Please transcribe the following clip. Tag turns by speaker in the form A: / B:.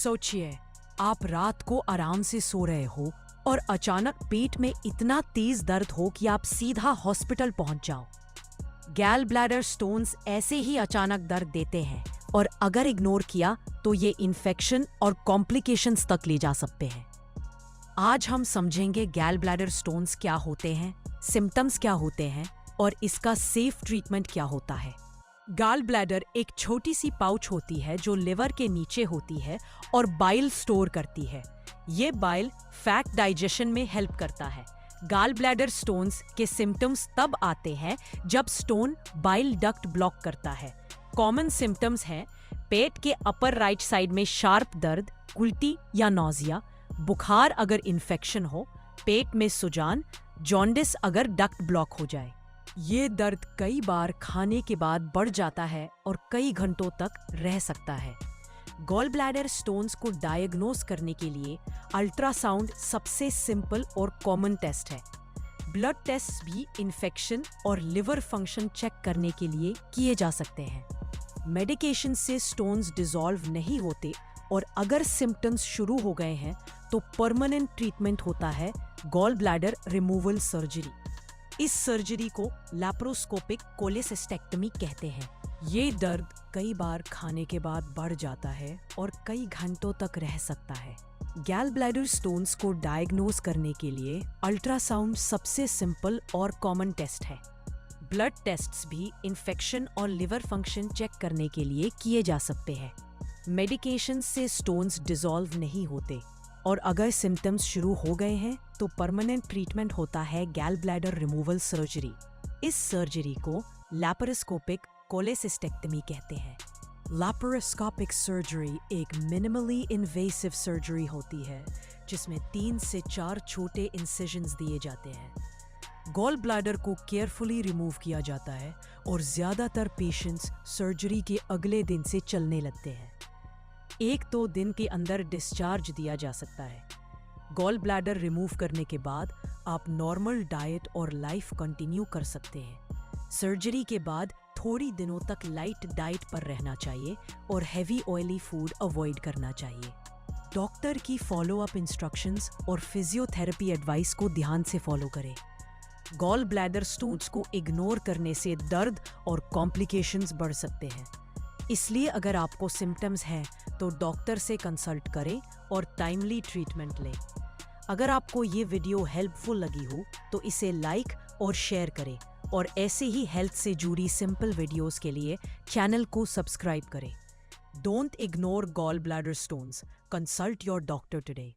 A: सोचिए, आप रात को आराम से सो रहे हो और अचानक पेट में इतना तेज दर्द हो कि आप सीधा हॉस्पिटल पहुंच जाओ। गैल ब्लैडर स्टोन्स ऐसे ही अचानक दर्द देते हैं और अगर इग्नोर किया तो ये इन्फेक्शन और कॉम्प्लिकेशंस तक ले जा सकते हैं। आज हम समझेंगे गैल ब्लैडर स्टोन्स क्या होते हैं, सिम्टम्स क्या होते हैं और इसका सेफ ट्रीटमेंट क्या होता है। गॉल ब्लैडर एक छोटी सी पाउच होती है जो लिवर के नीचे होती है और बाइल स्टोर करती है। ये बाइल फैट डाइजेशन में हेल्प करता है। गॉल ब्लैडर स्टोन्स के सिम्टम्स तब आते हैं जब स्टोन बाइल डक्ट ब्लॉक करता है। कॉमन सिम्टम्स हैं पेट के अपर राइट साइड में शार्प दर्द, उल्टी या नौजिया, बुखार अगर इन्फेक्शन हो, पेट में सुजान, जॉन्डिस अगर डक्ट ब्लॉक हो जाए। ये दर्द कई बार खाने के बाद बढ़ जाता है और कई घंटों तक रह सकता है। गॉल ब्लैडर स्टोन्स को डायग्नोज करने के लिए अल्ट्रासाउंड सबसे सिंपल और कॉमन टेस्ट है। ब्लड टेस्ट भी इन्फेक्शन और लिवर फंक्शन चेक करने के लिए किए जा सकते हैं। मेडिकेशन से स्टोन्स डिसॉल्व नहीं होते और अगर सिम्टम्स शुरू हो गए हैं तो परमानेंट ट्रीटमेंट होता है गॉल ब्लैडर रिमूवल सर्जरी। इस सर्जरी को लैप्रोस्कोपिक कोलेसिस्टेक्टमी कहते हैं। ये दर्द कई बार खाने के बाद बढ़ जाता है और कई घंटों तक रह सकता है। गॉल ब्लैडर स्टोन्स को डायग्नोज करने के लिए अल्ट्रासाउंड सबसे सिंपल और कॉमन टेस्ट है। ब्लड टेस्ट्स भी इन्फेक्शन और लिवर फंक्शन चेक करने के लिए किए जा सकते हैं। मेडिकेशन से स्टोन्स डिसॉल्व नहीं होते और अगर सिम्टम्स शुरू हो गए हैं तो परमानेंट ट्रीटमेंट होता है गॉल ब्लैडर रिमूवल सर्जरी। इस सर्जरी को लैप्रोस्कोपिक कोलेसिस्टेक्टमी कहते हैं। लैप्रोस्कोपिक सर्जरी एक मिनिमली इन्वेसिव सर्जरी होती है जिसमें 3 से 4 छोटे इंसिजन्स दिए जाते हैं। गॉल ब्लैडर को केयरफुली रिमूव किया जाता है और ज्यादातर पेशेंट्स सर्जरी के अगले दिन से चलने लगते हैं। 1-2 दिन के अंदर डिस्चार्ज दिया जा सकता है। गॉल ब्लैडर रिमूव करने के बाद आप नॉर्मल डाइट और लाइफ कंटिन्यू कर सकते हैं। सर्जरी के बाद थोड़ी दिनों तक लाइट डाइट पर रहना चाहिए और हेवी ऑयली फूड अवॉइड करना चाहिए। डॉक्टर की फॉलोअप इंस्ट्रक्शंस और फिजियोथेरेपी एडवाइस को ध्यान से फॉलो करें। गॉल ब्लैडर स्टोन्स को इग्नोर करने से दर्द और कॉम्प्लिकेशंस बढ़ सकते हैं। इसलिए अगर आपको सिम्टम्स हैं तो डॉक्टर से कंसल्ट करें और टाइमली ट्रीटमेंट लें। अगर आपको ये वीडियो हेल्पफुल लगी हो तो इसे लाइक और शेयर करें और ऐसे ही हेल्थ से जुड़ी सिंपल वीडियोस के लिए चैनल को सब्सक्राइब करें। Don't ignore gall bladder stones. Consult your doctor today.